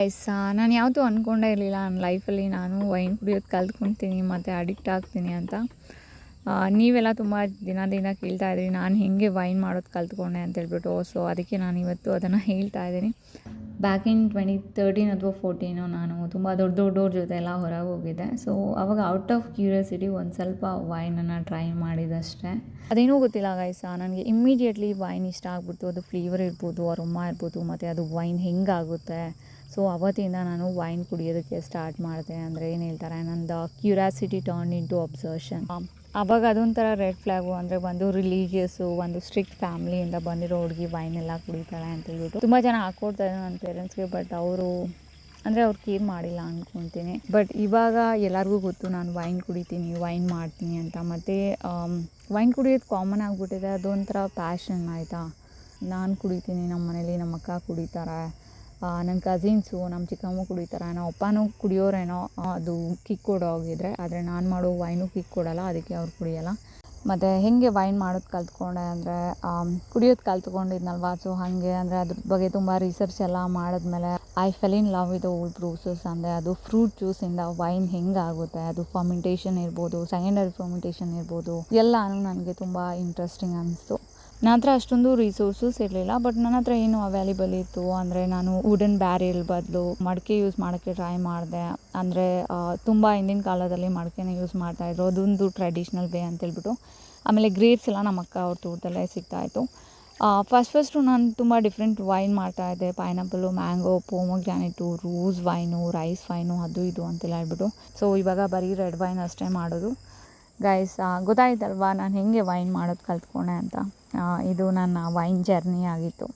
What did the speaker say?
Guys, ನಾನು ಯಾವತ್ತೂ ಅಂದ್ಕೊಂಡೇ ಇರಲಿಲ್ಲ ನನ್ನ ಲೈಫಲ್ಲಿ ನಾನು ವೈನ್ ಕುಡಿಯೋದು ಕಲ್ತ್ಕೊತೀನಿ ಮತ್ತು ಅಡಿಕ್ಟ್ ಆಗ್ತೀನಿ ಅಂತ. ನೀವೆಲ್ಲ ತುಂಬ ದಿನ ಕೇಳ್ತಾ ಇದ್ರಿ ನಾನು ಹೇಗೆ ವೈನ್ ಮಾಡೋದು ಕಲ್ತ್ಕೊಂಡೆ ಅಂತೇಳ್ಬಿಟ್ಟು. ಸೊ ಅದಕ್ಕೆ ನಾನು ಇವತ್ತು ಅದನ್ನು ಹೇಳ್ತಾ ಇದ್ದೀನಿ. ಬ್ಯಾಕ್ ಇನ್ 2013 ಅಥವಾ 14 ನಾನು ತುಂಬ ದೊಡ್ಡವ್ರ ಜೊತೆ ಎಲ್ಲ ಹೊರಗೆ ಹೋಗಿದ್ದೆ. ಸೊ ಅವಾಗ ಔಟ್ ಆಫ್ ಕ್ಯೂರಿಯಾಸಿಟಿ ಒಂದು ಸ್ವಲ್ಪ ವೈನನ್ನು ಟ್ರೈ ಮಾಡಿದಷ್ಟೇ. ಅದೇನೂ ಗೊತ್ತಿಲ್ಲ ಗೈಸ, ನನಗೆ ಇಮ್ಮಿಡಿಯೇಟ್ಲಿ ವೈನ್ ಇಷ್ಟ ಆಗ್ಬಿಡ್ತು. ಅದು ಫ್ಲೇವರ್ ಇರ್ಬೋದು, ಅರೋಮಾ ಇರ್ಬೋದು, ಮತ್ತು ಅದು ವೈನ್ ಹೆಂಗಾಗುತ್ತೆ. ಸೊ ಅವತ್ತಿಂದ ನಾನು ವೈನ್ ಕುಡಿಯೋದಕ್ಕೆ ಸ್ಟಾರ್ಟ್ ಮಾಡಿದೆ. ಅಂದರೆ ಏನು ಹೇಳ್ತಾರೆ, ನಂದು ಕ್ಯೂರಿಯಾಸಿಟಿ ಟರ್ನ್ ಇಂಟು ಅಬ್ಸರ್ಷನ್. ಆವಾಗ ಅದೊಂಥರ ರೆಡ್ ಫ್ಲ್ಯಾಗು. ಅಂದರೆ ಒಂದು ರಿಲೀಜಿಯಸ್ಸು, ಒಂದು ಸ್ಟ್ರಿಕ್ಟ್ ಫ್ಯಾಮ್ಲಿಯಿಂದ ಬಂದಿರೋ ಹುಡುಗಿ ವೈನ್ ಎಲ್ಲ ಕುಡಿತಾಳೆ ಅಂತೇಳ್ಬಿಟ್ಟು ತುಂಬ ಜನ ಹಾಕ್ಕೊಡ್ತಾರೆ ನನ್ನ ಪೇರೆಂಟ್ಸ್ಗೆ. ಬಟ್ ಅವರು ಕೇರ್ ಮಾಡಿಲ್ಲ ಅಂದ್ಕೊತೀನಿ. ಬಟ್ ಇವಾಗ ಎಲ್ಲರಿಗೂ ಗೊತ್ತು ನಾನು ವೈನ್ ಕುಡಿತೀನಿ, ವೈನ್ ಮಾಡ್ತೀನಿ ಅಂತ. ಮತ್ತು ವೈನ್ ಕುಡಿಯೋದು ಕಾಮನ್ ಆಗಿಬಿಟ್ಟಿದೆ. ಅದೊಂಥರ ಪ್ಯಾಷನ್ ಆಯಿತಾ. ನಾನು ಕುಡಿತೀನಿ, ನಮ್ಮ ಮನೇಲಿ ನಮ್ಮ ಅಕ್ಕ ಕುಡಿತಾರೆ, ನನ್ನ ಕಸಿನ್ಸು, ನಮ್ಮ ಚಿಕ್ಕಮ್ಮ ಕುಡಿತಾರೆ, ನಮ್ಮ ಅಪ್ಪನೂ ಕುಡಿಯೋರೇನೋ, ಅದು ಕಿಕ್ ಕೊಡೋಗಿದ್ರೆ. ಆದರೆ ನಾನು ಮಾಡೋ ವೈನು ಕಿಕ್ ಕೊಡೋಲ್ಲ, ಅದಕ್ಕೆ ಅವ್ರು ಕುಡಿಯೋಲ್ಲ. ಮತ್ತು ಹೇಗೆ ವೈನ್ ಮಾಡೋದು ಕಲ್ತ್ಕೊಂಡೆ ಅಂದರೆ, ಕುಡಿಯೋದು ಕಲ್ತ್ಕೊಂಡಿದ್ನಲ್ವ. ಸೊ ಹಾಗೆ ಅಂದರೆ ಅದ್ರ ಬಗ್ಗೆ ತುಂಬ ರಿಸರ್ಚ್ ಎಲ್ಲ ಮಾಡಿದ್ಮೇಲೆ I fell in love with old process. ಅಂದರೆ ಅದು ಫ್ರೂಟ್ ಜ್ಯೂಸಿಂದ ವೈನ್ ಹೆಂಗಾಗುತ್ತೆ, ಅದು ಫರ್ಮೆಂಟೇಷನ್ ಇರ್ಬೋದು, ಸೆಕೆಂಡರಿ ಫರ್ಮೆಂಟೇಷನ್ ಇರ್ಬೋದು, ಎಲ್ಲನೂ ನನಗೆ ತುಂಬ ಇಂಟ್ರೆಸ್ಟಿಂಗ್ ಅನ್ನಿಸ್ತು. ನನ್ನ ಹತ್ರ ಅಷ್ಟೊಂದು ರಿಸೋರ್ಸಸ್ ಇರಲಿಲ್ಲ, ಬಟ್ ನನ್ನ ಹತ್ರ ಏನು ಅವೈಲೇಬಲ್ ಇತ್ತು ಅಂದರೆ ನಾನು ವುಡನ್ ಬ್ಯಾರೆಲ್ ಬದಲು ಮಡಿಕೆ ಯೂಸ್ ಮಾಡೋಕ್ಕೆ ಟ್ರೈ ಮಾಡಿದೆ. ಅಂದರೆ ತುಂಬ ಹಿಂದಿನ ಕಾಲದಲ್ಲಿ ಮಡಿಕೆನ ಯೂಸ್ ಮಾಡ್ತಾಯಿದ್ರು, ಅದೊಂದು ಟ್ರೆಡಿಷ್ನಲ್ ವೇ ಅಂತೇಳ್ಬಿಟ್ಟು. ಆಮೇಲೆ ಗ್ರೇಪ್ಸ್ ಎಲ್ಲ ನಮ್ಮ ಅಕ್ಕ ಅವ್ರ ತೋಟದಲ್ಲೇ ಸಿಗ್ತಾಯಿತ್ತು. ಫಸ್ಟು ನಾನು ತುಂಬ ಡಿಫ್ರೆಂಟ್ ವೈನ್ ಮಾಡ್ತಾಯಿದ್ದೆ. Pineapple, mango, pomegranate, rose wine, rice wine, ಅದು ಇದು ಅಂತೆಲ್ಲ ಹೇಳ್ಬಿಟ್ಟು. ಸೊ ಇವಾಗ ಬರೀ ರೆಡ್ ವೈನ್ ಅಷ್ಟೇ ಮಾಡೋದು. ಗೈಸ್, ಗೊತ್ತಾಯ್ತಲ್ವಾ ನಾನು ಹೇಗೆ ವೈನ್ ಮಾಡೋದು ಕಲ್ತ್ಕೊಂಡೆ ಅಂತ. ಇದು ನನ್ನ ವೈನ್ ಜರ್ನಿ ಆಗಿತ್ತು.